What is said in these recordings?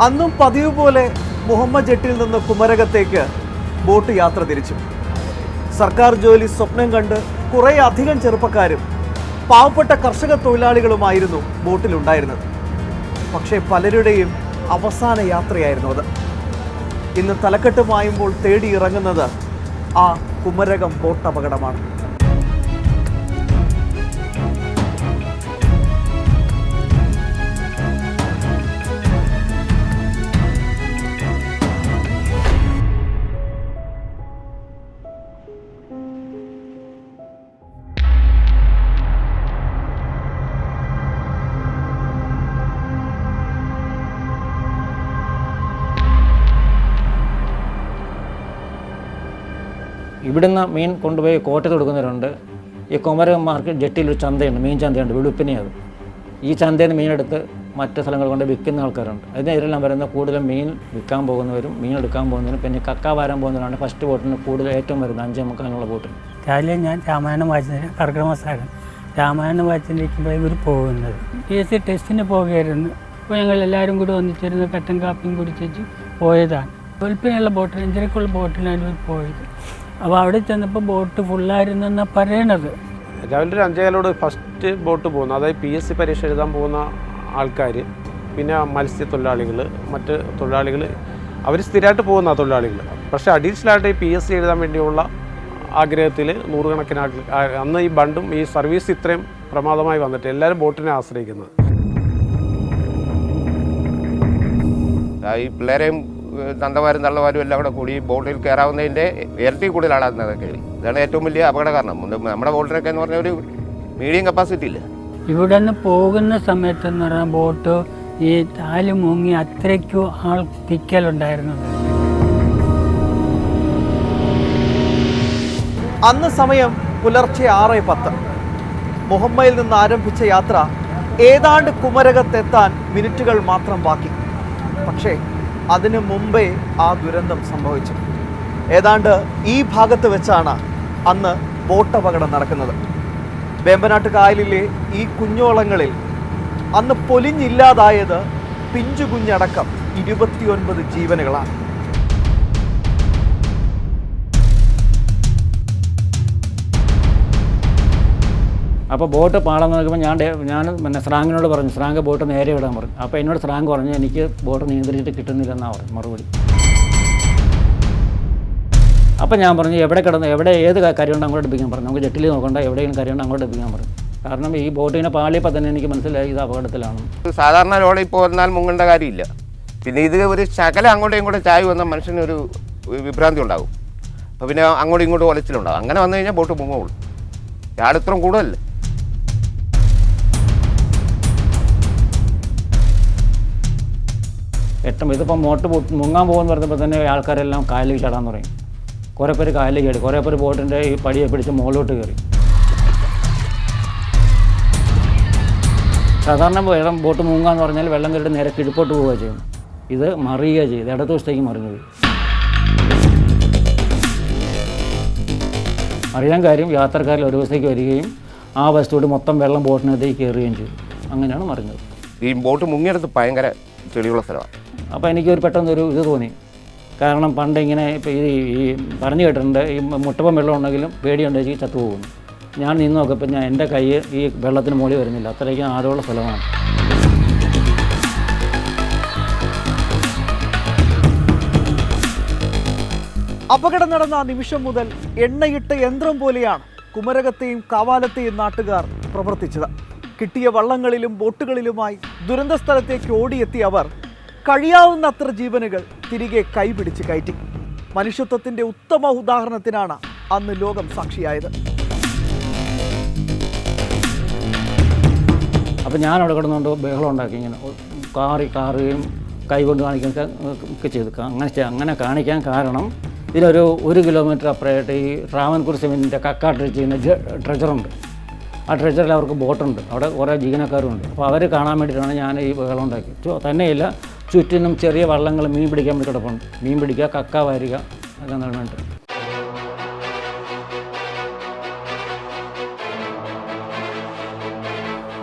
അന്നും പതിവ് പോലെ മുഹമ്മദ് ജെട്ടിയിൽ നിന്ന് കുമരകത്തേക്ക് ബോട്ട് യാത്ര തിരിച്ചു. സർക്കാർ ജോലി സ്വപ്നം കണ്ട് കുറേ അധികം ചെറുപ്പക്കാരും പാവപ്പെട്ട കർഷക തൊഴിലാളികളുമായിരുന്നു ബോട്ടിലുണ്ടായിരുന്നത്. പക്ഷേ പലരുടെയും അവസാന യാത്രയായിരുന്നു അത്. ഇന്ന് തലക്കെട്ട് മായുമ്പോൾ തേടി ഇറങ്ങുന്നത് ആ കുമരകം ബോട്ട് അപകടമാണ്. ഇവിടുന്ന് മീൻ കൊണ്ടുപോയി കോട്ടയത്ത് കൊടുക്കുന്നവരുണ്ട്. ഈ കുമരകം മാർക്കറ്റ് ജെട്ടിയിലൊരു ചന്തയുണ്ട്, മീൻ ചന്തയുണ്ട്, വെളുപ്പിനെയത്. ഈ ചന്തയിൽ നിന്ന് മീനെടുത്ത് മറ്റ് സ്ഥലങ്ങൾ കൊണ്ട് വിൽക്കുന്ന ആൾക്കാരുണ്ട്. അതിനെതിരെല്ലാം വരുന്ന കൂടുതലും മീൻ വിൽക്കാൻ പോകുന്നവരും മീൻ എടുക്കാൻ പോകുന്നവരും പിന്നെ കക്ക വാരാൻ പോകുന്നവരാണ് ഫസ്റ്റ് ബോട്ടിന് കൂടുതൽ ഏറ്റവും വരുന്നത് 5:45 ബോട്ടിന്. രാവിലെ ഞാൻ രാമായണം വായിച്ചത് കർക്കിടമാസമാണ്. രാമായണം വായിച്ചിരിക്കുമ്പോഴേ ഇവർ പോകുന്നത് PSC ടെസ്റ്റിന് പോകുകയായിരുന്നു. അപ്പോൾ ഞങ്ങൾ എല്ലാവരും കൂടി ഒന്നിച്ചിരുന്ന് കട്ടൻ കാപ്പിയും കുടിച്ചു പോയതാണ്. വെളുപ്പിനുള്ള ബോട്ടിൽ 5:30 ബോട്ടിലാണ് ഇവർ പോയത്. അപ്പോൾ അവിടെ ചെന്നപ്പോൾ ബോട്ട് ഫുള്ളായിരുന്നെന്നാണ് പറയണത്. രാവിലെ ഒരു 5:15 ഫസ്റ്റ് ബോട്ട് പോകുന്നു. അതായത് PSC പരീക്ഷ എഴുതാൻ പോകുന്ന ആൾക്കാർ, പിന്നെ മത്സ്യത്തൊഴിലാളികൾ, മറ്റ് തൊഴിലാളികൾ, അവർ സ്ഥിരമായിട്ട് പോകുന്ന തൊഴിലാളികൾ. പക്ഷേ അഡീഷണലായിട്ട് ഈ PSC എഴുതാൻ വേണ്ടിയുള്ള ആഗ്രഹത്തിൽ നൂറുകണക്കിന് അന്ന് ഈ ബണ്ടും ഈ സർവീസ് ഇത്രയും പ്രമാദമായി വന്നിട്ട് എല്ലാവരും ബോട്ടിനെ ആശ്രയിക്കുന്നത്. ഈ പിള്ളേരെയും തന്തമാരും തള്ളമാരും എല്ലാം കൂടെ കൂടി ബോട്ടിൽ കയറാവുന്നതിൻ്റെ ഇരട്ടി കൂടുതൽ ആളാകുന്നത് കയറി. ഇതാണ് ഏറ്റവും വലിയ അപകട കാരണം. നമ്മുടെ ബോട്ടിനൊക്കെ എന്ന് പറഞ്ഞാൽ ഒരു മീഡിയം കപ്പാസിറ്റി ഇല്ല. ഇവിടെ നിന്ന് പോകുന്ന സമയത്തെന്ന് പറഞ്ഞാൽ ബോട്ട് ഈ താല് മുങ്ങി അത്രയ്ക്കും ആൾ തിക്കലുണ്ടായിരുന്നത്. അന്ന് സമയം പുലർച്ചെ 6:10. മുഹമ്മയിൽ നിന്ന് ആരംഭിച്ച യാത്ര ഏതാണ്ട് കുമരകത്തെത്താൻ മിനിറ്റുകൾ മാത്രം ബാക്കി. പക്ഷേ അതിനു മുമ്പേ ആ ദുരന്തം സംഭവിച്ചു. ഏതാണ്ട് ഈ ഭാഗത്ത് വെച്ചാണ് അന്ന് ബോട്ട് അപകടം നടക്കുന്നത്. വേമ്പനാട്ട് കായലിലെ ഈ കുഞ്ഞോളങ്ങളിൽ അന്ന് പൊലിഞ്ഞില്ലാതായത് പിഞ്ചു കുഞ്ഞടക്കം 29 ജീവനുകളാണ്. അപ്പോൾ ബോട്ട് പാളം നോക്കുമ്പോൾ ഞാൻ പിന്നെ സ്രാങ്കിനോട് പറഞ്ഞു, സ്രാങ്ക് ബോട്ട് നേരെ വിടാൻ പറഞ്ഞു. അപ്പോൾ എന്നോട് സ്രാങ്ക് പറഞ്ഞു എനിക്ക് ബോട്ട് നിയന്ത്രിച്ചിട്ട് കിട്ടുന്നില്ലെന്നാണ് പറഞ്ഞു മറുപടി. അപ്പോൾ ഞാൻ പറഞ്ഞു എവിടെ ഏത് കാര്യമുണ്ട് അങ്ങോട്ട് എടുപ്പിക്കാൻ പറഞ്ഞു. നമുക്ക് ജെട്ടിൽ നോക്കണ്ട, എവിടെയെങ്കിലും കാര്യമുണ്ട് അങ്ങോട്ട് എടുപ്പിക്കാൻ പറഞ്ഞു. കാരണം ഈ ബോട്ടിനെ പാളിയപ്പോൾ തന്നെ എനിക്ക് മനസ്സിലായി ഇത് അപകടത്തിലാണ്. സാധാരണ ലോഡിൽ പോന്നാൽ മുങ്ങേണ്ട കാര്യമില്ല. പിന്നെ ഇത് ഒരു ശകലം അങ്ങോട്ടും ഇങ്ങോട്ടും ചായ വന്നാൽ മനുഷ്യനൊരു വിഭ്രാന്തി ഉണ്ടാകും. അപ്പോൾ പിന്നെ അങ്ങോട്ടും ഇങ്ങോട്ടും ഒലച്ചിലുണ്ടാകും. അങ്ങനെ വന്നു കഴിഞ്ഞാൽ ബോട്ട് മുങ്ങുള്ളൂ. യാടിത്രയും കൂടുതലല്ലേ. ഇതിപ്പം ബോട്ട് മുങ്ങാൻ പോകുമെന്ന് പറഞ്ഞപ്പോൾ തന്നെ ആൾക്കാരെല്ലാം കായലിൽ ചാടാൻ തുടങ്ങി. കുറേ പേര് കായലിൽ കയറി, കുറേ പേര് ബോട്ടിൻ്റെ ഈ പടിയെ പിടിച്ച് മുകളിലോട്ട് കയറി. സാധാരണ ബോട്ട് മുങ്ങാന്ന് പറഞ്ഞാൽ വെള്ളം കയറിയിട്ട് നേരെ കിഴപ്പോട്ട് പോവുക ചെയ്യും. ഇത് മറിയുക ചെയ്ത് ഇടതുവശത്തേക്ക് മറിഞ്ഞു പോയി. അറിയാൻ കാര്യം യാത്രക്കാരിൽ ഒരു ദിവസത്തേക്ക് വരികയും ആ വശത്തോട് മൊത്തം വെള്ളം ബോട്ടിനകത്തേക്ക് കയറുകയും ചെയ്തു. അങ്ങനെയാണ് മറിഞ്ഞത്. ഈ ബോട്ട് മുങ്ങിയെടുത്ത് ഭയങ്കര ചെളിയുള്ള സ്ഥലമാണ്. അപ്പോൾ എനിക്കൊരു പെട്ടെന്നൊരു ഇത് തോന്നി. കാരണം പണ്ട് ഇങ്ങനെ ഇപ്പോൾ ഈ പറഞ്ഞു കേട്ടിട്ടുണ്ട്, ഈ മുട്ടപ്പം വെള്ളം ഉണ്ടെങ്കിലും പേടിയുണ്ടെങ്കിൽ ചത്തുപോകുന്നു. ഞാൻ നിന്ന് നോക്കിയപ്പോൾ എൻ്റെ കൈ ഈ വെള്ളത്തിന് മുകളിൽ വരുന്നില്ല. അത്രയ്ക്കും ആഴമുള്ള സ്ഥലമാണ്. അപകടം നടന്ന നിമിഷം മുതൽ എണ്ണയിട്ട യന്ത്രം പോലെയാണ് കുമരകത്തെയും കാവാലത്തെയും നാട്ടുകാർ പ്രവർത്തിച്ചത്. കിട്ടിയ വള്ളങ്ങളിലും ബോട്ടുകളിലുമായി ദുരന്ത സ്ഥലത്തേക്ക് ഓടിയെത്തിയ അവർ കഴിയാവുന്ന അത്ര ജീവനുകൾ തിരികെ കൈപിടിച്ച് കയറ്റി. മനുഷ്യത്വത്തിന്റെ ഉത്തമ ഉദാഹരണത്തിനാണ് അന്ന് ലോകം സാക്ഷിയായത്. അപ്പോൾ ഞാൻ അവിടെ കിടന്നുകൊണ്ട് ബഹളം ഉണ്ടാക്കി, ഇങ്ങനെ കാറുകയും കൈകൊണ്ട് കാണിക്കുകയൊക്കെ ചെയ്തു. അങ്ങനെ കാണിക്കാൻ കാരണം ഇതിലൊരു 1 കിലോമീറ്റർ അപ്പുറമായിട്ട് ഈ ട്രാവൻകൂർ സിമെൻറ്റിൻ്റെ കക്കാട്ട് ചെയ്യുന്ന ട്രെജറുണ്ട്. ആ ട്രെജറിൽ അവർക്ക് ബോട്ടുണ്ട്, അവിടെ കുറേ ജീവനക്കാരുണ്ട്. അപ്പോൾ അവർ കാണാൻ വേണ്ടിയിട്ടാണ് ഞാൻ ഈ ബഹളം ഉണ്ടാക്കി. തന്നെയില്ല, ചുറ്റിനും ചെറിയ വള്ളങ്ങൾ മീൻ പിടിക്കാൻ വേണ്ടി കിടപ്പുണ്ട്. മീൻ പിടിക്കുക, കക്ക വാരുക, അതൊക്കെ വേണ്ടിയിട്ട്.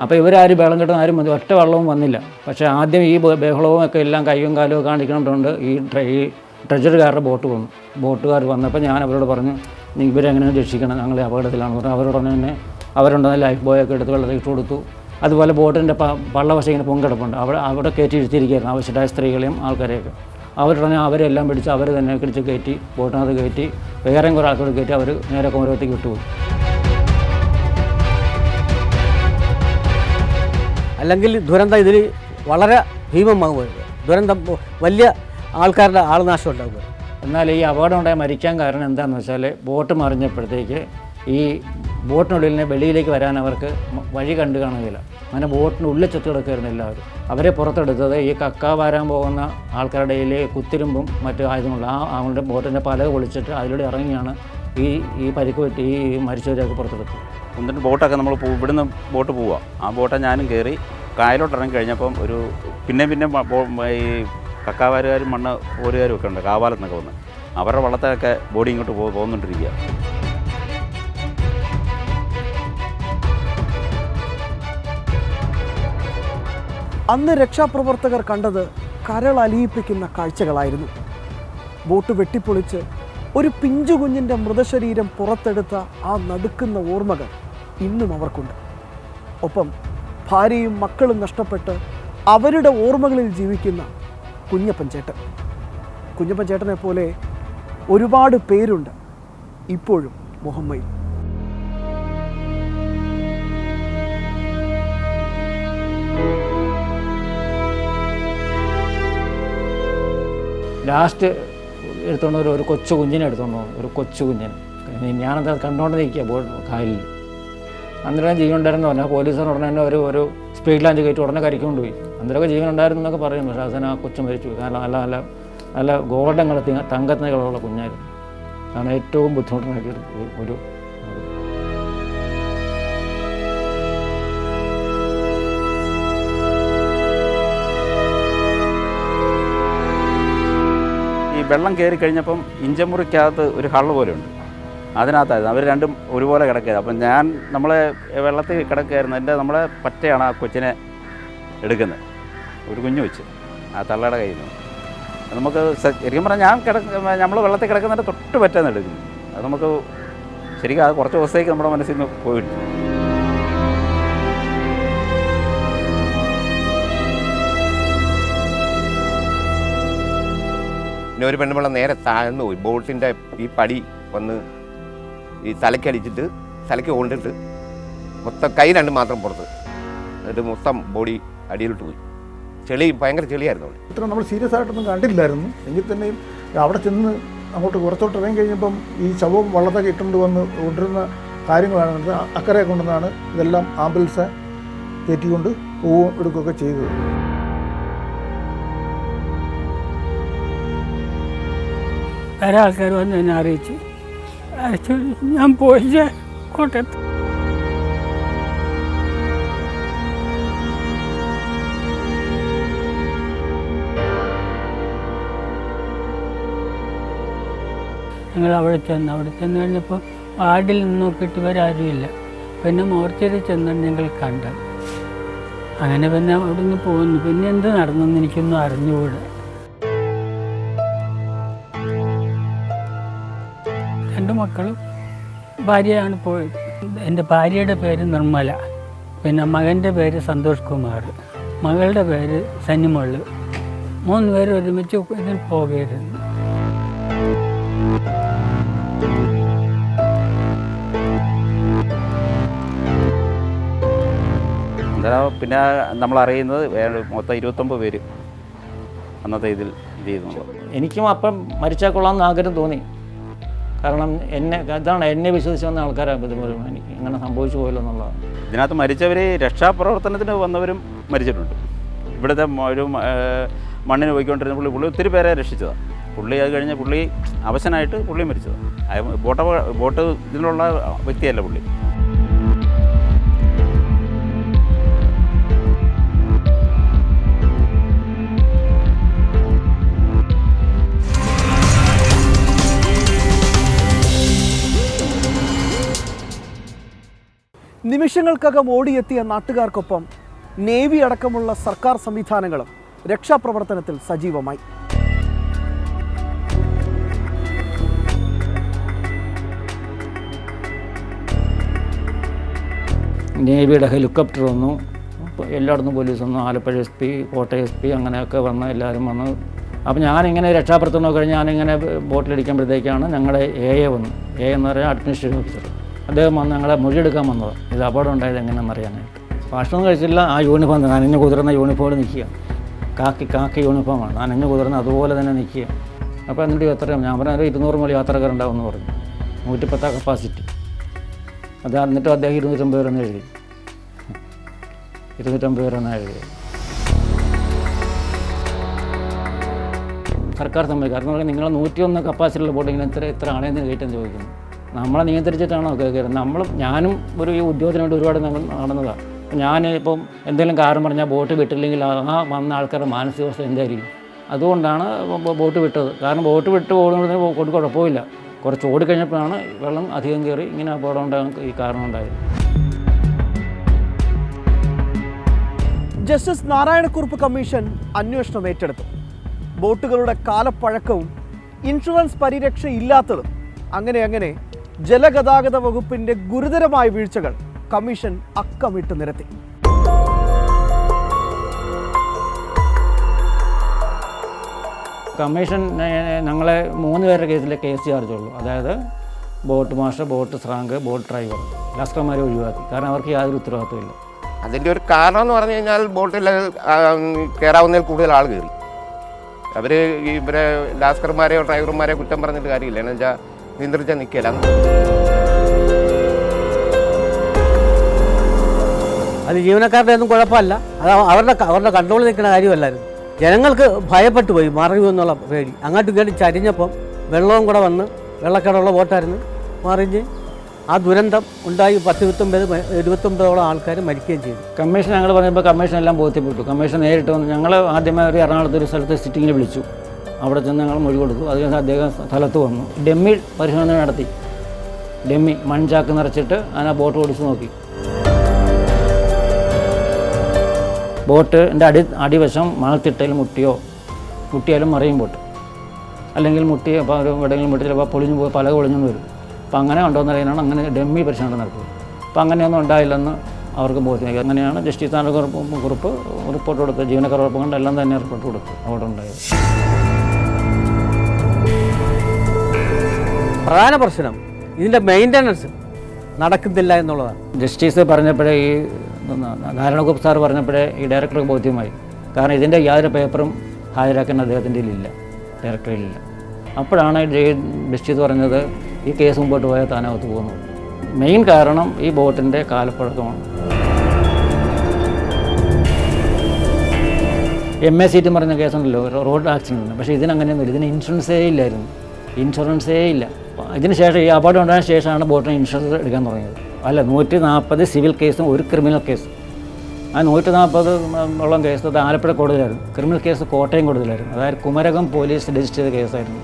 അപ്പോൾ ഇവരാരും വെള്ളം കിട്ടുന്ന ആരും ഒറ്റ വെള്ളവും വന്നില്ല. പക്ഷേ ആദ്യം ഈ ബഹളവും ഒക്കെ എല്ലാം കയ്യും കാലും ഒക്കെ കാണിക്കണതുകൊണ്ട് ഈ ട്രഷറിക്കാരുടെ ബോട്ട് വന്നു. ബോട്ടുകാർ വന്നപ്പോൾ ഞാൻ അവരോട് പറഞ്ഞു, ഇവരെങ്ങനെ രക്ഷിക്കണം, ഞങ്ങളെ അപകടത്തിലാണ് പറഞ്ഞു. അവരോടനെ തന്നെ അവരുണ്ടെന്ന് ലൈഫ് ബോയൊക്കെ എടുത്ത് വെള്ളത്തിൽ ഇട്ട് കൊടുത്തു. അതുപോലെ ബോട്ടിൻ്റെ പള്ളവശം ഇങ്ങനെ പൊങ്കിടപ്പുണ്ട്, അവിടെ കയറ്റി ഇരുത്തിയിരിക്കുകയായിരുന്നു ആവശ്യമായ സ്ത്രീകളെയും ആൾക്കാരെയൊക്കെ. അവരുടനെ അവരെല്ലാം പിടിച്ച് അവർ തന്നെ പിടിച്ച് കയറ്റി ബോട്ടിനകത്ത് കയറ്റി വേറെയും കുറേ ആൾക്കാർ കയറ്റി അവർ നേരെ കുമരകത്തേക്ക് വിട്ടുപോയി. അല്ലെങ്കിൽ ദുരന്തം ഇതിൽ വളരെ ഭീമമാകുമായിരുന്നു. ദുരന്തം വലിയ ആൾക്കാരുടെ ആൾനാശം ഉണ്ടാകുക. എന്നാൽ ഈ അപകടം ഉണ്ടായി മരിക്കാൻ കാരണം എന്താണെന്ന് വെച്ചാൽ ബോട്ട് മറിഞ്ഞപ്പോഴത്തേക്ക് ഈ ബോട്ടിനുള്ളിൽ വെളിയിലേക്ക് വരാൻ അവർക്ക് വഴി കണ്ടു കാണുകയില്ല. അങ്ങനെ ബോട്ടിൻ്റെ ഉള്ളിൽ ചെത്ത് കിടക്കുകയായിരുന്നു എല്ലാവരും. അവരെ പുറത്തെടുത്തത് ഈ കക്ക വാരാൻ പോകുന്ന ആൾക്കാരുടെ ഇടയിൽ കുത്തിരുമ്പും മറ്റു ആയുധങ്ങളും അവരുടെ ബോട്ടിൻ്റെ പലക പൊളിച്ചിട്ട് അതിലൂടെ ഇറങ്ങിയാണ് ഈ പരിക്ക് പറ്റി ഈ മരിച്ചവരെയൊക്കെ പുറത്തെടുത്തത്. എന്നിട്ട് ബോട്ടൊക്കെ നമ്മൾ ഇവിടുന്ന് ബോട്ട് പോവുക. ആ ബോട്ടെ ഞാനും കയറി കായലോട്ട് ഇറങ്ങി കഴിഞ്ഞപ്പം ഒരു പിന്നെ ഈ കക്കാവാരുകാരും മണ്ണ് ഓരുകാരും ഒക്കെ ഉണ്ട് കാവാലത്തൊക്കെ വന്ന് അവരുടെ വള്ളത്തൊക്കെ ബോഡി ഇങ്ങോട്ട് പോകുന്നുണ്ടിരിക്കുക. അന്ന് രക്ഷാപ്രവർത്തകർ കണ്ടത് കരളലിയിപ്പിക്കുന്ന കാഴ്ചകളായിരുന്നു. ബോട്ട് വെട്ടിപ്പൊളിച്ച് ഒരു പിഞ്ചു കുഞ്ഞിൻ്റെ മൃതശരീരം പുറത്തെടുത്ത ആ നടുക്കുന്ന ഓർമ്മകൾ ഇന്നും അവർക്കുണ്ട്. ഒപ്പം ഭാര്യയും മക്കളും നഷ്ടപ്പെട്ട് അവരുടെ ഓർമ്മകളിൽ ജീവിക്കുന്ന കുഞ്ഞപ്പൻ ചേട്ടനെ പോലെ ഒരുപാട് പേരുണ്ട് ഇപ്പോഴും മുഹമ്മയിൽ. ലാസ്റ്റ് എടുത്തുകൊണ്ട് ഒരു കൊച്ചു കുഞ്ഞിനെ എടുത്തുകൊണ്ട് പോകും. ഒരു കൊച്ചു കുഞ്ഞിനെ ഞാനത് കണ്ടുകൊണ്ട് നിൽക്കുക കായലിൽ. അന്നേരം ജീവൻ ഉണ്ടായിരുന്നു പറഞ്ഞാൽ പോലീസിന് ഉടനെ തന്നെ ഒരു സ്പീഡ് ലാഞ്ച് കയറ്റി ഉടനെ കരിക്കൊണ്ട് പോയി. അന്നേരമൊക്കെ ജീവൻ ഉണ്ടായിരുന്നു എന്നൊക്കെ പറയുന്നു. പക്ഷേ അവസാനം ആ കൊച്ചു മരിച്ചു പോയി. കാരണം നല്ല ഗോൾഡൻ കളത്തി തങ്കത്തിന് കളറുള്ള കുഞ്ഞായിരുന്നു. കാരണം ഏറ്റവും ബുദ്ധിമുട്ടുണ്ടാക്കിയ ഒരു ഈ വെള്ളം കയറി കഴിഞ്ഞപ്പം ഇഞ്ചമുറിക്കകത്ത് ഒരു ഹള്ള് പോലെ ഉണ്ട്, അതിനകത്തായിരുന്നു അവർ രണ്ടും ഒരുപോലെ കിടക്കുക. അപ്പം നമ്മളെ വെള്ളത്തിൽ കിടക്കുകയായിരുന്നു. നമ്മളെ പറ്റയാണ് ആ കൊച്ചിനെ എടുക്കുന്നത്, ഒരു കുഞ്ഞു വെച്ച് ആ തള്ളയുടെ കയ്യിൽ നിന്ന്. നമുക്ക് ശരിക്കും പറഞ്ഞാൽ നമ്മൾ വെള്ളത്തിൽ കിടക്കുന്നതിൻ്റെ തൊട്ട് പറ്റാന്ന് എടുക്കുന്നു. അത് നമുക്ക് ശരിക്കും അത് കുറച്ച് ദിവസത്തേക്ക് നമ്മുടെ മനസ്സിൽ നിന്ന് പോയിട്ട്. പിന്നെ ഒരു പെണ്ണുപിള്ള നേരെ താഴ്ന്നു പോയി. ബോട്ടിൻ്റെ ഈ പടി വന്ന് ഈ തലയ്ക്കടിച്ചിട്ട് തലയ്ക്ക് കൊണ്ടിട്ട് മൊത്തം കൈ രണ്ടും മാത്രം പുറത്ത്, എന്നിട്ട് മൊത്തം ബോഡി അടിയിലോട്ട് പോയി. ഭയങ്കര ചെളിയായിരുന്നു അവിടെ. ഇത്ര നമ്മൾ സീരിയസ് ആയിട്ടൊന്നും കണ്ടില്ലായിരുന്നു. എങ്കിൽ തന്നെയും അവിടെ ചെന്ന് അങ്ങോട്ട് കുറച്ചോട്ട് ഇറങ്ങി കഴിഞ്ഞപ്പം ഈ ശവവും വള്ളത്തൊക്കെ ഇട്ടുകൊണ്ട് വന്ന് കൊണ്ടിരുന്ന കാര്യങ്ങളാണ്. അക്കരെ കൊണ്ടുവന്നാണ് ഇതെല്ലാം ആംബുലൻസ് കയറ്റിക്കൊണ്ട് പോവുകയും എടുക്കുകയൊക്കെ ചെയ്തത്. വേറെ ആൾക്കാർ വന്ന് എന്നെ അറിയിച്ചു. ഞാൻ പോയി കോട്ടയത്ത്. ഞങ്ങൾ അവിടെ ചെന്ന് കഴിഞ്ഞപ്പോൾ വാർഡിൽ നിന്ന് നോക്കിയിട്ട് ഇവരാരുമില്ല. പിന്നെ മോർച്ചറി ചെന്നാണ് ഞങ്ങൾ കണ്ടത്. അങ്ങനെ പിന്നെ അവിടെ നിന്ന് പോകുന്നു. പിന്നെ എന്ത് നടന്നെന്ന് എനിക്കൊന്നും അറിഞ്ഞുകൂടാ. 2 മക്കളും ഭാര്യയാണ് പോയത്. എൻ്റെ ഭാര്യയുടെ പേര് നിർമ്മല, പിന്നെ മകൻ്റെ പേര് സന്തോഷ് കുമാർ, മകളുടെ പേര് സന്നിമോള്. 3 പേര് ഒരുമിച്ച് ഇതിൽ പോകയായിരുന്നു. അന്നേരം പിന്നെ നമ്മളറിയുന്നത് മൊത്തം 29 പേര് അന്നത്തെ ഇതിൽ ചെയ്തു. എനിക്കും അപ്പം മരിച്ചാൽ കൊള്ളാമെന്ന് ആഗ്രഹം തോന്നി. കാരണം എന്നെ വിശ്വസിച്ച് വന്ന ആൾക്കാരാണ് ഇതുപോലെ എനിക്ക് ഇങ്ങനെ സംഭവിച്ചു പോയല്ലോ എന്നുള്ളതാണ്. ഇതിനകത്ത് മരിച്ചവർ രക്ഷാപ്രവർത്തനത്തിന് വന്നവരും മരിച്ചിട്ടുണ്ട്. ഇവിടുത്തെ ഒരു മണ്ണിന് പോയിക്കൊണ്ടിരുന്ന പുള്ളി ഒത്തിരി പേരെ രക്ഷിച്ചതാണ്. അത് കഴിഞ്ഞ് പുള്ളി അവശനായിട്ട് പുള്ളി മരിച്ചതാണ്. ബോട്ട് ഇതിലുള്ള വ്യക്തിയല്ല പുള്ളി. നിമിഷങ്ങൾക്കകം ഓടിയെത്തിയ നാട്ടുകാർക്കൊപ്പം നേവി അടക്കമുള്ള സർക്കാർ സംവിധാനങ്ങളും രക്ഷാപ്രവർത്തനത്തിൽ സജീവമായി. നേവിയുടെ ഹെലികോപ്റ്റർ വന്നു, എല്ലായിടത്തും പോലീസ് വന്നു, ആലപ്പുഴ SP, കോട്ടയം SP അങ്ങനെയൊക്കെ വന്ന് എല്ലാവരും വന്ന്. അപ്പോൾ ഞാനിങ്ങനെ രക്ഷാപ്രവർത്തനം കഴിഞ്ഞ് ഞാനിങ്ങനെ ബോട്ടിലിരിക്കുമ്പോഴത്തേക്കാണ് ഞങ്ങളുടെ AA വന്നു. AA എന്ന് പറയുന്നത് അഡ്മിനിസ്ട്രേറ്റീവ് ഓഫീസർ. അദ്ദേഹം വന്ന് ഞങ്ങളെ മൊഴിയെടുക്കാൻ വന്നത്, ഇത് അപകടം ഉണ്ടായത് എങ്ങനെയാണെന്ന് അറിയാനായിട്ട്. ഭക്ഷണം കഴിച്ചില്ല, ആ യൂണിഫോം നനഞ്ഞു കുതിർന്ന യൂണിഫോമിൽ നിൽക്കുക, കാക്കി യൂണിഫോമാണ്, നനഞ്ഞു കുതിർന്ന് അതുപോലെ തന്നെ നിൽക്കുക. അപ്പോൾ എന്നിട്ട് എത്ര ഞാൻ പറഞ്ഞാൽ 200 മുതൽ യാത്രക്കാരുണ്ടാവുമെന്ന് പറഞ്ഞു, 110 കപ്പാസിറ്റി. അത് എന്നിട്ടും അദ്ദേഹം 250 പേരെന്ന് എഴുതി, 250 പേരെന്നാണ് എഴുതിയത്. സർക്കാർ സമ്മതിക്കും. കാരണം പറഞ്ഞാൽ നിങ്ങൾ 101 കപ്പാസിറ്റിയുള്ള ബോട്ടിങ്ങിന് എത്ര ആളെന്ന് കയറ്റം ചോദിക്കുന്നു. നമ്മളെ നിയന്ത്രിച്ചിട്ടാണോ കയറുന്നത്? ഞാനും ഒരു ഈ ഉദ്യോഗത്തിന് വേണ്ടി ഒരുപാട് നടന്നതാണ്. ഞാൻ ഇപ്പം എന്തെങ്കിലും കാരണം പറഞ്ഞാൽ ബോട്ട് വിട്ടില്ലെങ്കിൽ ആ വന്ന ആൾക്കാരുടെ മാനസികാവസ്ഥ എന്തായിരിക്കും? അതുകൊണ്ടാണ് ബോട്ട് വിട്ടത്. കാരണം ബോട്ട് വിട്ട് ഓടുന്നതിന് കുഴപ്പമില്ല, കുറച്ച് ഓടിക്കഴിഞ്ഞപ്പോഴാണ് വെള്ളം അധികം കയറി ഇങ്ങനെ അപകടം ഉണ്ടാകാൻ ഈ കാരണം ഉണ്ടായത്. ജസ്റ്റിസ് നാരായണക്കുറുപ്പ് കമ്മീഷൻ അന്വേഷണം ഏറ്റെടുത്തു. ബോട്ടുകളുടെ കാലപ്പഴക്കവും ഇൻഷുറൻസ് പരിരക്ഷ ഇല്ലാത്തതും അങ്ങനെ ജലഗതാഗത വകുപ്പിന്റെ ഗുരുതരമായ വീഴ്ചകൾ കമ്മീഷൻ അക്കമിട്ട് നിരത്തി. കമ്മീഷൻ ഞങ്ങളെ 3 പേരുടെ കേസിലെ കേസ് ചാർജുള്ളൂ. അതായത് ബോട്ട് മാസ്റ്റർ, ബോട്ട് സ്രാങ്ക്, ബോട്ട് ഡ്രൈവർ. ലാസ്കർമാരെ ഒഴിവാക്കി, കാരണം അവർക്ക് യാതൊരു ഉത്തരവാദിത്വമില്ല. അതിൻ്റെ ഒരു കാരണം എന്ന് പറഞ്ഞു കഴിഞ്ഞാൽ ബോട്ടിൽ കയറാവുന്നതിൽ കൂടുതൽ ആൾ കയറി. അവർ ഇവരെ ലാസ്കർമാരെയോ ഡ്രൈവർമാരെയോ കുറ്റം പറഞ്ഞിട്ട് കാര്യമില്ല. എന്ന് വെച്ചാൽ നിയന്ത്രിച്ചാൽ നിൽക്കില്ല. അത് ജീവനക്കാരുടെ ഒന്നും കുഴപ്പമല്ല, അത് അവരുടെ കൺട്രോളിൽ നിൽക്കുന്ന കാര്യമല്ലായിരുന്നു. ജനങ്ങൾക്ക് ഭയപ്പെട്ടു പോയി, മറിയുമെന്നുള്ള പേടി. അങ്ങോട്ടും ഇങ്ങോട്ടും ചരിഞ്ഞപ്പം വെള്ളവും കൂടെ വന്ന്, വെള്ളക്കെടുള്ള ബോട്ടായിരുന്നു, മറിഞ്ഞ് ആ ദുരന്തം ഉണ്ടായി. 29 ആൾക്കാർ മരിക്കുകയും ചെയ്തു. കമ്മീഷൻ ഞങ്ങൾ പറഞ്ഞപ്പോൾ കമ്മീഷൻ എല്ലാം ബോധ്യപ്പെട്ടു. കമ്മീഷൻ നേരിട്ട് വന്ന് ഞങ്ങൾ ആദ്യമായി ഒരു എറണാകുളത്ത് ഒരു സ്ഥലത്ത് സിറ്റിങ്ങിന് വിളിച്ചു. അവിടെ ചെന്ന് ഞങ്ങൾ മൊഴി കൊടുത്തു. അതിന് അദ്ദേഹം സ്ഥലത്ത് വന്നു, ഡെമ്മി പരിശോധന നടത്തി. ഡെമ്മി മൺചാക്ക് നിറച്ചിട്ട് അതിനെ ബോട്ട് ഓടിച്ച് നോക്കി. ബോട്ടിൻ്റെ അടിവശം മണത്തിട്ടയിൽ മുട്ടിയാലും മറിയും ബോട്ട്, അല്ലെങ്കിൽ മുട്ടി അപ്പോൾ ഒരു എവിടെയെങ്കിലും മുട്ടി ചിലപ്പോൾ പൊളിഞ്ഞു പോയി പലക പൊളിഞ്ഞു വരും. അപ്പോൾ അങ്ങനെ ഉണ്ടോയെന്ന് അറിയാനാണ് അങ്ങനെ ഡെമ്മി പരിശോധന നടത്തിയത്. അപ്പോൾ അങ്ങനെയൊന്നും ഉണ്ടായില്ലെന്ന് അവർക്ക് ബോധ്യമായി. അങ്ങനെയാണ് ജസ്റ്റിസ് നാരായണക്കുറുപ്പ് റിപ്പോർട്ട് കൊടുത്തത്. ജീവനക്കാരോടൊപ്പം കൊണ്ട് എല്ലാം തന്നെ റിപ്പോർട്ട് കൊടുത്തു അവിടെ ഉണ്ടായത്. പ്രധാന പ്രശ്നം ഇതിൻ്റെ മെയിൻ്റനൻസ് നടക്കുന്നില്ല എന്നുള്ളതാണ്. ജസ്റ്റിസ് പറഞ്ഞപ്പോഴേ, ഈ നാരായണക്കുറുപ്പ് സാർ പറഞ്ഞപ്പോഴേ ഈ ഡയറക്ടർക്ക് ബോധ്യമായി. കാരണം ഇതിൻ്റെ യാതൊരു പേപ്പറും ഹാജരാക്കാൻ അദ്ദേഹത്തിൻ്റെ ഇല്ല, ഡയറക്ടറിലില്ല. അപ്പോഴാണ് ജസ്റ്റിസ് പറഞ്ഞത് ഈ കേസ് മുമ്പോട്ട് പോയാൽ താനകത്ത് പോകുന്നത്. മെയിൻ കാരണം ഈ ബോട്ടിൻ്റെ കാലപ്പഴക്കമാണ്. MA സീറ്റും പറഞ്ഞ കേസുണ്ടല്ലോ, റോഡ് ആക്സിഡൻറ്റ്. പക്ഷേ ഇതിനങ്ങനെയൊന്നുമില്ല, ഇതിന് ഇൻഷുറൻസേ ഇല്ലായിരുന്നു, ഇൻഷുറൻസേ ഇല്ല. ഇതിന് ശേഷം ഈ അപകടം ഉണ്ടായതിനു ശേഷമാണ് ബോട്ടിന് ഇൻഷുറൻസ് എടുക്കാൻ തുടങ്ങിയത്. അല്ല, 140 സിവിൽ കേസും ഒരു ക്രിമിനൽ കേസും. ആ 140 കേസ് ആലപ്പുഴ കോടതിയിലായിരുന്നു. ക്രിമിനൽ കേസ് കോട്ടയം കോടതിയിലായിരുന്നു. അതായത് കുമരകം പോലീസ് രജിസ്റ്റർ ചെയ്ത കേസായിരുന്നു.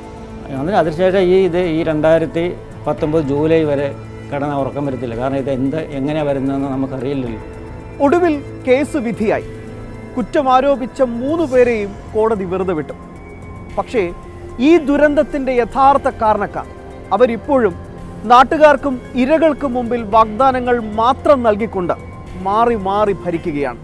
അതിനുശേഷം ഈ 2019 ജൂലൈ വരെ കടന്ന ഉറക്കം വരത്തില്ല. കാരണം ഇത് എങ്ങനെയാണ് വരുന്നതെന്ന് നമുക്കറിയില്ലല്ലോ. ഒടുവിൽ കേസ് വിധിയായി. കുറ്റമാരോപിച്ച 3 പേരെയും കോടതി വെറുതെ വിട്ടു. പക്ഷേ ഈ ദുരന്തത്തിൻ്റെ യഥാർത്ഥ കാരണക്കാർ അവരിപ്പോഴും നാട്ടുകാർക്കും ഇരകൾക്കും മുമ്പിൽ വാഗ്ദാനങ്ങൾ മാത്രം നൽകിക്കൊണ്ട് മാറി മാറി ഭരിക്കുകയാണ്.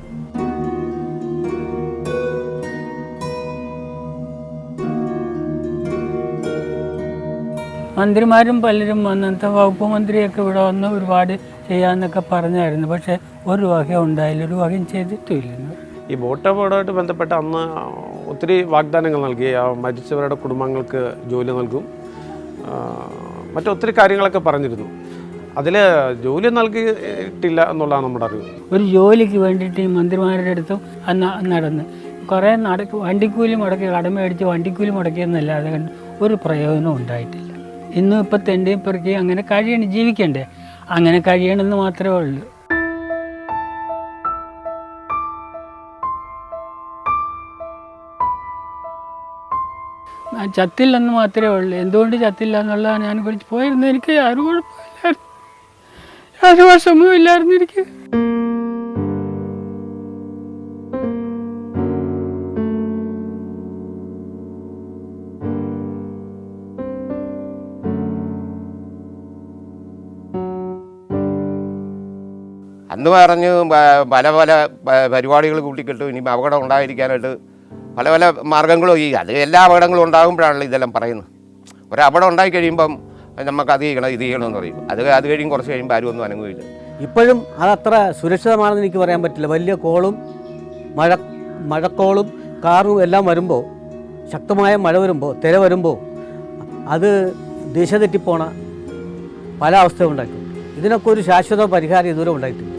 മന്ത്രിമാരും പലരും വന്നത്തെ വകുപ്പ് മന്ത്രിയൊക്കെ ഇവിടെ വന്ന് ഒരുപാട് ചെയ്യാമെന്നൊക്കെ പറഞ്ഞായിരുന്നു. പക്ഷേ ഒരു വകയും ഉണ്ടായില്ല, ഒരു വകയും ചെയ്തിട്ടുമില്ല. ഈ ബോട്ട് അപകടമായിട്ട് ബന്ധപ്പെട്ട് അന്ന് ഒത്തിരി വാഗ്ദാനങ്ങൾ നൽകി. മരിച്ചവരുടെ കുടുംബങ്ങൾക്ക് ജോലി നൽകും, മറ്റൊത്തിരി കാര്യങ്ങളൊക്കെ പറഞ്ഞിരുന്നു. അതിൽ ജോലി നൽകിയിട്ടില്ല എന്നുള്ളതാണ് നമ്മുടെ അറിവ്. ഒരു ജോലിക്ക് വേണ്ടിയിട്ട് ഈ മന്ത്രിമാരുടെ അടുത്തും നടന്ന് കുറേ വണ്ടിക്കൂലി മുടക്കി, കടമ മേടിച്ച് വണ്ടിക്കൂലി മുടക്കിയെന്നല്ലാതെ ഒരു പ്രയോജനം ഉണ്ടായിട്ടില്ല. ഇന്നും ഇപ്പം തെണ്ടിയും പെറുക്കി അങ്ങനെ കഴിയണം, ജീവിക്കണ്ടേ, അങ്ങനെ കഴിയണമെന്ന് മാത്രമേ ഉള്ളൂ. ചത്തില്ലെന്ന് മാത്രമേ ഉള്ളൂ. എന്തുകൊണ്ട് ചത്തില്ല എന്നുള്ളതാണ് ഞാൻ കുറിച്ച് പോയിരുന്നത്. എനിക്ക് ആരും കുഴപ്പമില്ലായിരുന്നു, അത് വിഷമവും ഇല്ലായിരുന്നു എനിക്ക്. അന്ന് പറഞ്ഞു പല പല പരിപാടികൾ കൂട്ടിക്കിട്ടും, ഇനി അപകടം ഉണ്ടായിരിക്കാനായിട്ട് പല പല മാർഗങ്ങളും അത് എല്ലാ അപകടങ്ങളും ഉണ്ടാകുമ്പോഴാണല്ലോ ഇതെല്ലാം പറയുന്നത്. ഒരപകടം ഉണ്ടായി കഴിയുമ്പം നമുക്ക് അത് ചെയ്യണം ഇത് ചെയ്യണമെന്ന് പറയും. അത് കഴിയും കുറച്ച് കഴിയുമ്പോൾ ആരും ഒന്നും അനങ്ങുകയില്ല. ഇപ്പോഴും അതത്ര സുരക്ഷിതമാണെന്ന് എനിക്ക് പറയാൻ പറ്റില്ല. വലിയ കോളും മഴക്കോളും കാറും എല്ലാം വരുമ്പോൾ, ശക്തമായ മഴ വരുമ്പോൾ, തിര വരുമ്പോൾ അത് ദിശ തെറ്റിപ്പോണ പല അവസ്ഥയും ഉണ്ടാക്കും. ഇതിനൊക്കെ ഒരു ശാശ്വത പരിഹാരം ഇതുവരെ ഉണ്ടായിട്ടില്ല.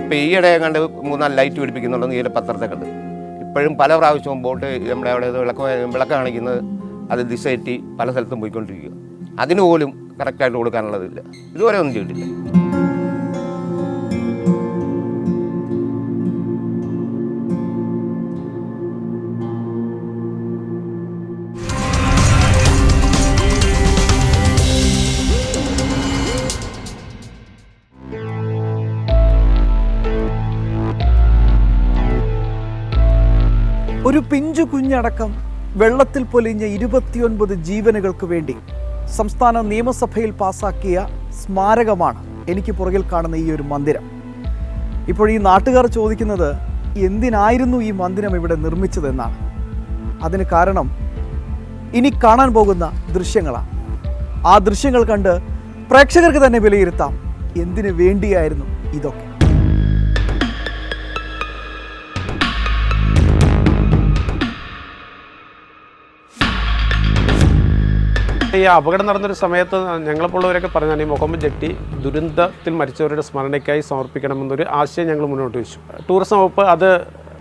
ഇപ്പോൾ ഈയിടെ കണ്ട് 3-4 ലൈറ്റ് പിടിപ്പിക്കുന്നുണ്ടെന്ന് ഈ പത്രത്തെ കണ്ട്. ഇപ്പോഴും പല പ്രാവശ്യവും ബോട്ട് നമ്മുടെ അവിടെ വിളക്ക് കാണിക്കുന്നത് അത് ദിശ തെറ്റി പല സ്ഥലത്തും പോയിക്കൊണ്ടിരിക്കുക. അതിന് പോലും കറക്റ്റായിട്ട് കൊടുക്കാനുള്ളതില്ല. ഇതുവരെ ഒന്നും ചെയ്തിട്ടില്ല. ഒരു പിഞ്ചു കുഞ്ഞടക്കം വെള്ളത്തിൽ പൊലിഞ്ഞ 29 ജീവനുകൾക്ക് വേണ്ടി സംസ്ഥാന നിയമസഭയിൽ പാസാക്കിയ സ്മാരകമാണ് എനിക്ക് പുറകിൽ കാണുന്ന ഈ ഒരു മന്ദിരം. ഇപ്പോൾ ഈ നാട്ടുകാർ ചോദിക്കുന്നത് എന്തിനായിരുന്നു ഈ മന്ദിരം ഇവിടെ നിർമ്മിച്ചതെന്നാണ്. അതിന് കാരണം ഇനി കാണാൻ പോകുന്ന ദൃശ്യങ്ങളാണ്. ആ ദൃശ്യങ്ങൾ കണ്ട് പ്രേക്ഷകർക്ക് തന്നെ വിലയിരുത്താം എന്തിനു വേണ്ടിയായിരുന്നു ഇതൊക്കെ. ഈ അപകടം നടന്നൊരു സമയത്ത് ഞങ്ങളെപ്പോലുള്ളവരൊക്കെ പറഞ്ഞാൽ ഈ മുഹമ്മദ് ജെട്ടി ദുരന്തത്തിൽ മരിച്ചവരുടെ സ്മരണയ്ക്കായി സമർപ്പിക്കണമെന്നൊരു ആശയം ഞങ്ങൾ മുന്നോട്ട് വെച്ചു. ടൂറിസം വകുപ്പ് അത്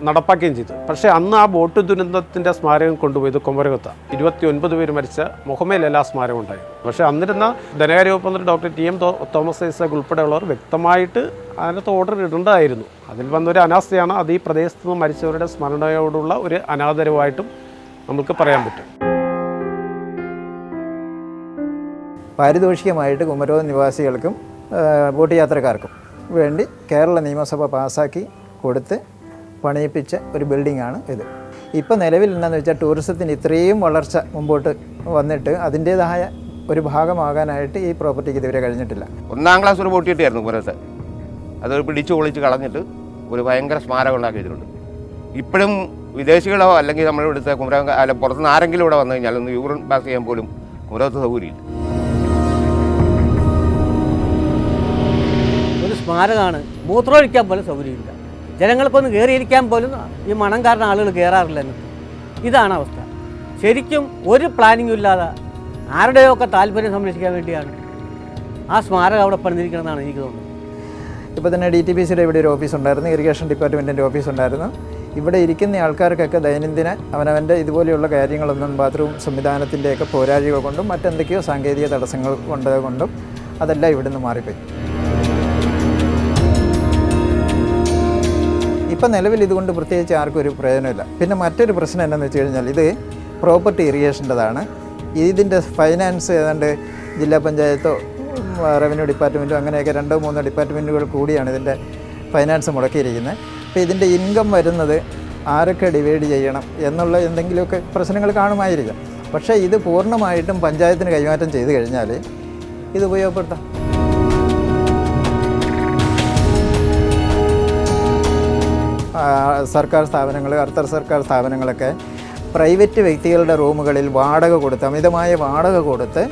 നടപ്പാക്കുകയും ചെയ്തു. പക്ഷേ അന്ന് ആ ബോട്ട് ദുരന്തത്തിൻ്റെ സ്മാരകം കൊണ്ടുപോയത് കുമരകത്താണ്. 29 പേര് മരിച്ച മുഹമ്മയിലെല്ലാ സ്മാരകം ഉണ്ടായിരുന്നു. പക്ഷേ അന്നിരുന്ന ധനകാര്യ വകുപ്പ് മന്ത്രി doctor T M Thomas Isaac ഉൾപ്പെടെയുള്ളവർ വ്യക്തമായിട്ട് അതിനകത്ത് ഓർഡർ ഇടേണ്ടതായിരുന്നു. അതിൽ വന്നൊരു അനാസ്ഥയാണ്. അത് ഈ പ്രദേശത്ത് നിന്ന് മരിച്ചവരുടെ സ്മരണയോടുള്ള ഒരു അനാദരവായിട്ടും നമുക്ക് പറയാൻ പറ്റും. പാരിതോഷികമായിട്ട് കുമരകം നിവാസികൾക്കും ബോട്ട് യാത്രക്കാർക്കും വേണ്ടി കേരള നിയമസഭ പാസ്സാക്കി കൊടുത്ത് പണിയിപ്പിച്ച ഒരു ബിൽഡിങ്ങാണ് ഇത്. ഇപ്പോൾ നിലവിൽ എന്താണെന്ന് വെച്ചാൽ ടൂറിസത്തിന് ഇത്രയും വളർച്ച മുമ്പോട്ട് വന്നിട്ട് അതിൻ്റേതായ ഒരു ഭാഗമാകാനായിട്ട് ഈ പ്രോപ്പർട്ടിക്ക് ഇതുവരെ കഴിഞ്ഞിട്ടില്ല. 1ാം ക്ലാസ് ഒരു ബോട്ട് കിട്ടിയായിരുന്നു കുമരകത്ത്. അത് പിടിച്ചു പൊളിച്ച് കളഞ്ഞിട്ട് ഒരു ഭയങ്കര സ്മാരകം ഉണ്ടാക്കിയിട്ടുണ്ട്. ഇപ്പോഴും വിദേശികളോ അല്ലെങ്കിൽ നമ്മളിവിടുത്തെ കുമരകം അല്ല പുറത്തുനിന്ന് ആരെങ്കിലും ഇവിടെ വന്നു കഴിഞ്ഞാൽ ഒന്ന് യൂറിൻ പാസ് ചെയ്യാൻ പോലും കുമരകത്ത് സൗകര്യമില്ല. സ്മാരകമാണ്. മൂത്രമൊഴിക്കാൻ പോലും സൗകര്യമില്ല. ജനങ്ങൾക്കൊന്ന് കയറിയിരിക്കാൻ പോലും ഈ മണം കാരണം ആളുകൾ കയറാറില്ല. ഇതാണ് അവസ്ഥ. ശരിക്കും ഒരു പ്ലാനിങ്ങും ഇല്ലാതെ ആരുടെയൊക്കെ താല്പര്യം സംരക്ഷിക്കാൻ വേണ്ടിയാണ് ആ സ്മാരകം അവിടെ പണിതിരിക്കണമെന്നാണ് എനിക്ക് തോന്നുന്നത്. ഇപ്പോൾ തന്നെ DTPCയുടെ ഇവിടെ ഒരു ഓഫീസ് ഉണ്ടായിരുന്നു, ഇറിഗേഷൻ ഡിപ്പാർട്ട്മെൻറ്റിൻ്റെ ഓഫീസ് ഉണ്ടായിരുന്നു. ഇവിടെ ഇരിക്കുന്ന ആൾക്കാർക്കൊക്കെ ദൈനംദിന അവനവൻ്റെ ഇതുപോലെയുള്ള കാര്യങ്ങളൊന്നും ബാത്റൂം സംവിധാനത്തിൻ്റെയൊക്കെ പോരാഴിക കൊണ്ടും മറ്റെന്തൊക്കെയോ സാങ്കേതിക തടസ്സങ്ങൾ കൊണ്ടും അതെല്ലാം ഇവിടുന്ന് മാറിപ്പോയി. ഇപ്പം നിലവിൽ ഇതുകൊണ്ട് പ്രത്യേകിച്ച് ആർക്കും ഒരു പ്രയോജനമില്ല. പിന്നെ മറ്റൊരു പ്രശ്നം എന്താണെന്ന് വെച്ച് കഴിഞ്ഞാൽ ഇത് പ്രോപ്പർട്ടി ഇറിഗേഷൻ്റെതാണ്. ഇതിൻ്റെ ഫൈനാൻസ് ഏതാണ്ട് ജില്ലാ പഞ്ചായത്തോ റവന്യൂ ഡിപ്പാർട്ട്മെൻറ്റോ അങ്ങനെയൊക്കെ 2-3 ഡിപ്പാർട്ട്മെൻറ്റുകൾ കൂടിയാണ് ഇതിൻ്റെ ഫൈനാൻസ് മുടക്കിയിരിക്കുന്നത്. അപ്പോൾ ഇതിൻ്റെ ഇൻകം വരുന്നത് ആരൊക്കെ ഡിവൈഡ് ചെയ്യണം എന്നുള്ള എന്തെങ്കിലുമൊക്കെ പ്രശ്നങ്ങൾ കാണുമായിരിക്കാം. പക്ഷേ ഇത് പൂർണ്ണമായിട്ടും പഞ്ചായത്തിന് കൈമാറ്റം ചെയ്ത് കഴിഞ്ഞാൽ ഇത് ഉപയോഗപ്പെടുത്താം. സർക്കാർ സ്ഥാപനങ്ങൾ, അർദ്ധ സർക്കാർ സ്ഥാപനങ്ങളൊക്കെ പ്രൈവറ്റ് വ്യക്തികളുടെ റൂമുകളിൽ വാടക കൊടുത്ത്, അമിതമായ വാടക കൊടുത്ത്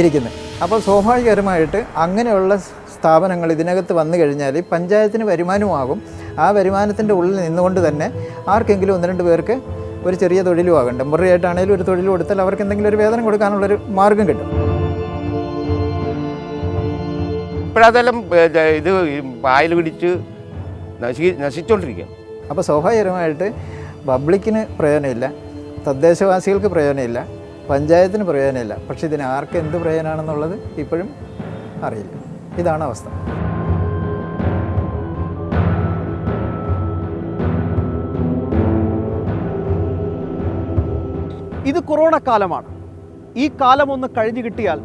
ഇരിക്കുന്നത്. അപ്പോൾ സ്വാഭാവികമായിട്ട് അങ്ങനെയുള്ള സ്ഥാപനങ്ങൾ ഇതിനകത്ത് വന്നു കഴിഞ്ഞാൽ പഞ്ചായത്തിന് വരുമാനമാകും. ആ വരുമാനത്തിൻ്റെ ഉള്ളിൽ നിന്നുകൊണ്ട് തന്നെ ആർക്കെങ്കിലും 1-2 പേർക്ക് ഒരു ചെറിയ തൊഴിലും ആകും. ടെമ്പററി ആയിട്ടാണെങ്കിലും ഒരു തൊഴിൽ കൊടുത്താൽ അവർക്ക് എന്തെങ്കിലും ഒരു വേതനം കൊടുക്കാനുള്ളൊരു മാർഗം കിട്ടും. ഇപ്പോഴതെല്ലാം ഇത് പായൽ പിടിച്ച് നശിച്ചുകൊണ്ടിരിക്കുക. അപ്പോൾ സ്വാഭാവികമായിട്ട് പബ്ലിക്കിന് പ്രയോജനമില്ല, തദ്ദേശവാസികൾക്ക് പ്രയോജനമില്ല, പഞ്ചായത്തിന് പ്രയോജനമില്ല. പക്ഷേ ഇതിന് ആർക്ക് എന്ത് പ്രയോജനമാണെന്നുള്ളത് ഇപ്പോഴും അറിയില്ല. ഇതാണ് അവസ്ഥ. ഇത് കൊറോണ കാലമാണ്. ഈ കാലം ഒന്ന് കഴിഞ്ഞു കിട്ടിയാൽ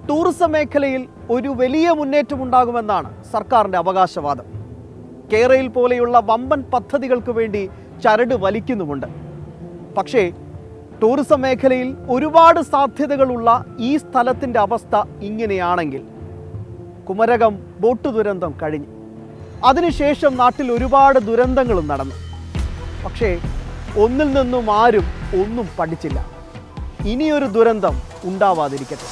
ടൂറിസം മേഖലയിൽ ഒരു വലിയ മുന്നേറ്റമുണ്ടാകുമെന്നാണ് സർക്കാരിൻ്റെ അവകാശവാദം. കേരയിൽ പോലെയുള്ള വമ്പൻ പദ്ധതികൾക്ക് വേണ്ടി ചരട് വലിക്കുന്നുമുണ്ട്. പക്ഷേ ടൂറിസം മേഖലയിൽ ഒരുപാട് സാധ്യതകളുള്ള ഈ സ്ഥലത്തിൻ്റെ അവസ്ഥ ഇങ്ങനെയാണെങ്കിൽ കുമരകം ബോട്ട് ദുരന്തം കഴിഞ്ഞു. അതിനുശേഷം നാട്ടിൽ ഒരുപാട് ദുരന്തങ്ങളും നടന്നു. പക്ഷേ ഒന്നിൽ നിന്നും ആരും ഒന്നും പഠിച്ചില്ല. ഇനിയൊരു ദുരന്തം ഉണ്ടാവാതിരിക്കട്ടെ.